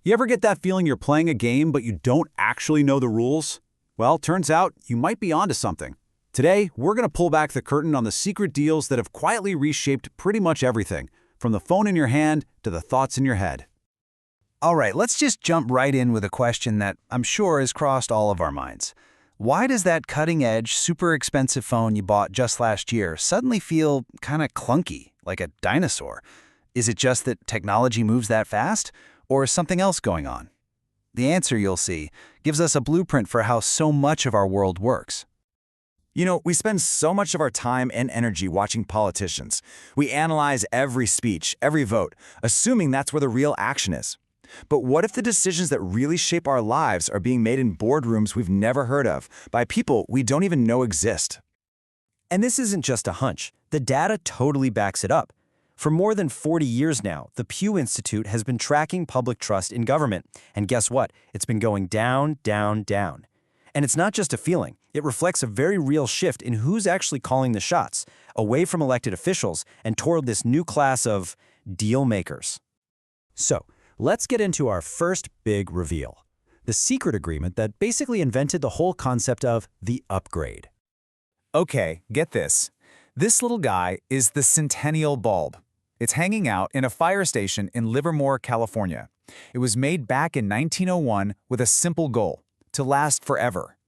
You ever get that feeling you're playing a game but you don't actually know the rules? Well, turns out you might be onto something. Today, we're going to pull back the curtain on the secret deals that have quietly reshaped pretty much everything, from the phone in your hand to the thoughts in your head. All right, let's just jump right in with a question that I'm sure has crossed all of our minds. Why does that cutting-edge, super expensive phone you bought just last year suddenly feel kind of clunky, like a dinosaur? Is it just that technology moves that fast, or is something else going on? The answer, you'll see, gives us a blueprint for how so much of our world works. You know, we spend so much of our time and energy watching politicians. We analyze every speech, every vote, assuming that's where the real action is. But what if the decisions that really shape our lives are being made in boardrooms we've never heard of, by people we don't even know exist? And this isn't just a hunch. The data totally backs it up. For more than 40 years now, the Pew Institute has been tracking public trust in government. And guess what? It's been going down, down, down. And it's not just a feeling. It reflects a very real shift in who's actually calling the shots, away from elected officials and toward this new class of deal makers. So, let's get into our first big reveal. The secret agreement that basically invented the whole concept of the upgrade. Okay, get this. This little guy is the Centennial bulb. It's hanging out in a fire station in Livermore, California. It was made back in 1901 with a simple goal: to last forever.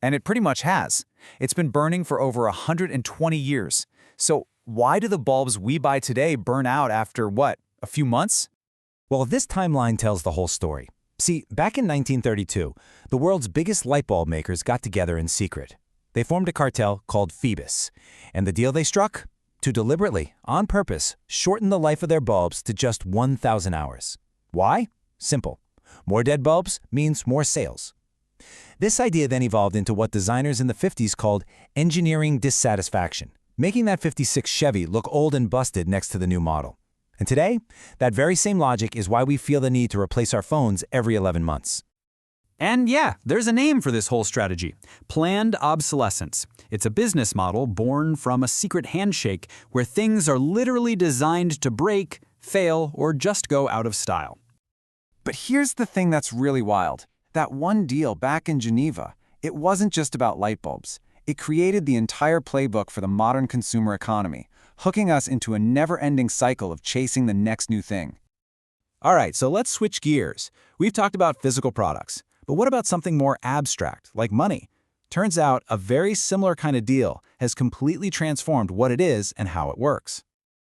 And it pretty much has. It's been burning for over 120 years. So why do the bulbs we buy today burn out after, what, a few months? Well, this timeline tells the whole story. See, back in 1932, the world's biggest light bulb makers got together in secret. They formed a cartel called Phoebus. And the deal they struck? To deliberately, on purpose, shorten the life of their bulbs to just 1,000 hours. Why? Simple. More dead bulbs means more sales. This idea then evolved into what designers in the 50s called engineering dissatisfaction, making that 56 Chevy look old and busted next to the new model. And today, that very same logic is why we feel the need to replace our phones every 11 months. And yeah, there's a name for this whole strategy: planned obsolescence. It's a business model born from a secret handshake where things are literally designed to break, fail, or just go out of style. But here's the thing that's really wild. That one deal back in Geneva, it wasn't just about light bulbs. It created the entire playbook for the modern consumer economy, hooking us into a never-ending cycle of chasing the next new thing. All right, so let's switch gears. We've talked about physical products, but what about something more abstract, like money? Turns out a very similar kind of deal has completely transformed what it is and how it works.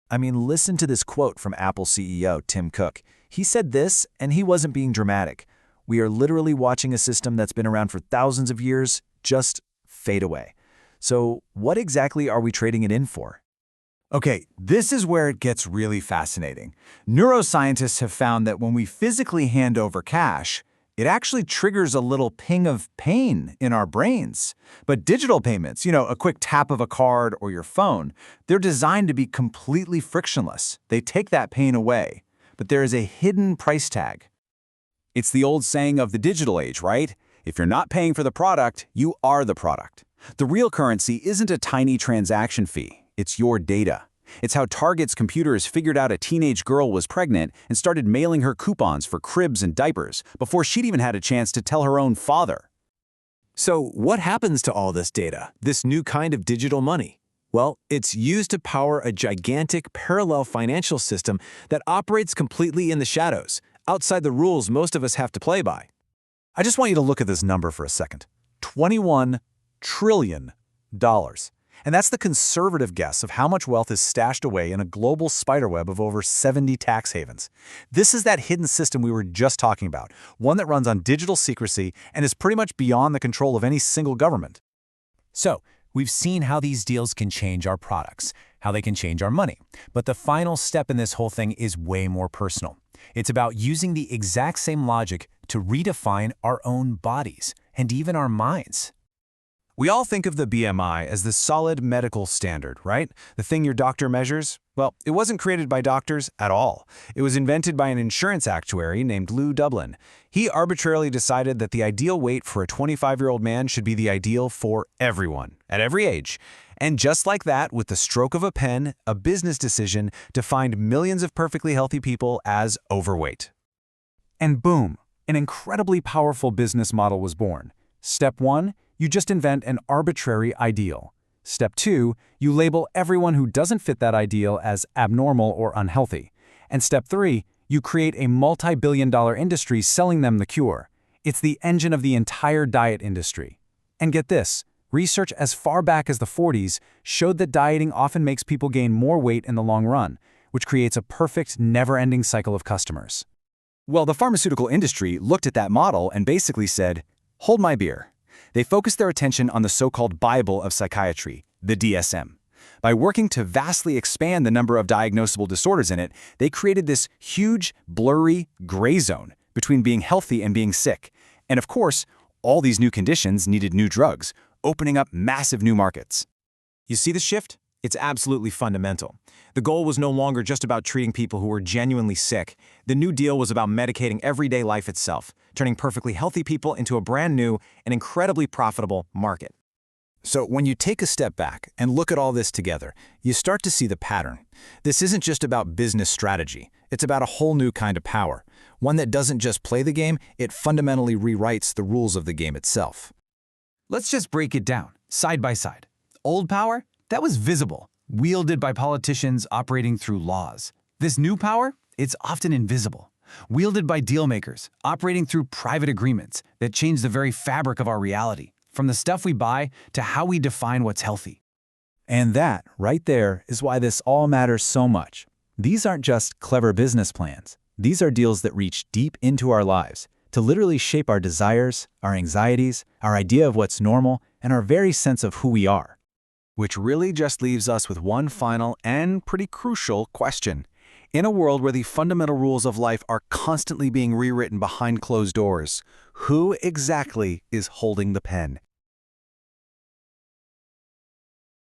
I mean, listen to this quote from Apple CEO Tim Cook. He said this, and he wasn't being dramatic. We are literally watching a system that's been around for thousands of years just fade away. So what exactly are we trading it in for? Okay, this is where it gets really fascinating. Neuroscientists have found that when we physically hand over cash, it actually triggers a little ping of pain in our brains. But digital payments, a quick tap of a card or your phone, they're designed to be completely frictionless. They take that pain away. But there is a hidden price tag. It's the old saying of the digital age, right? If you're not paying for the product, you are the product. The real currency isn't a tiny transaction fee. It's your data. It's how Target's computers figured out a teenage girl was pregnant and started mailing her coupons for cribs and diapers before she'd even had a chance to tell her own father. So what happens to all this data, this new kind of digital money? Well, it's used to power a gigantic parallel financial system that operates completely in the shadows, outside the rules most of us have to play by. I just want you to look at this number for a second. $21 trillion. And that's the conservative guess of how much wealth is stashed away in a global spiderweb of over 70 tax havens. This is that hidden system we were just talking about, one that runs on digital secrecy and is pretty much beyond the control of any single government. So, we've seen how these deals can change our products, how they can change our money. But the final step in this whole thing is way more personal. It's about using the exact same logic to redefine our own bodies and even our minds. We all think of the BMI as the solid medical standard, right? The thing your doctor measures? Well, it wasn't created by doctors at all. It was invented by an insurance actuary named Lou Dublin. He arbitrarily decided that the ideal weight for a 25-year-old man should be the ideal for everyone, at every age. And just like that, with the stroke of a pen, a business decision defined millions of perfectly healthy people as overweight. And boom, an incredibly powerful business model was born. Step 1, you just invent an arbitrary ideal. Step 2, you label everyone who doesn't fit that ideal as abnormal or unhealthy. And step 3, you create a multi-billion-dollar industry selling them the cure. It's the engine of the entire diet industry. And get this, research as far back as the 40s showed that dieting often makes people gain more weight in the long run, which creates a perfect, never-ending cycle of customers. Well, the pharmaceutical industry looked at that model and basically said, hold my beer. They focused their attention on the so-called Bible of psychiatry, the DSM. By working to vastly expand the number of diagnosable disorders in it, they created this huge, blurry, gray zone between being healthy and being sick. And of course, all these new conditions needed new drugs, opening up massive new markets. You see the shift? It's absolutely fundamental. The goal was no longer just about treating people who were genuinely sick. The New Deal was about medicating everyday life itself, turning perfectly healthy people into a brand new and incredibly profitable market. So when you take a step back and look at all this together, you start to see the pattern. This isn't just about business strategy. It's about a whole new kind of power. One that doesn't just play the game, it fundamentally rewrites the rules of the game itself. Let's just break it down, side by side. Old power? That was visible, wielded by politicians operating through laws. This new power? It's often invisible, wielded by dealmakers operating through private agreements that change the very fabric of our reality, from the stuff we buy to how we define what's healthy. And that, right there, is why this all matters so much. These aren't just clever business plans. These are deals that reach deep into our lives, to literally shape our desires, our anxieties, our idea of what's normal, and our very sense of who we are. Which really just leaves us with one final and pretty crucial question. In a world where the fundamental rules of life are constantly being rewritten behind closed doors, who exactly is holding the pen?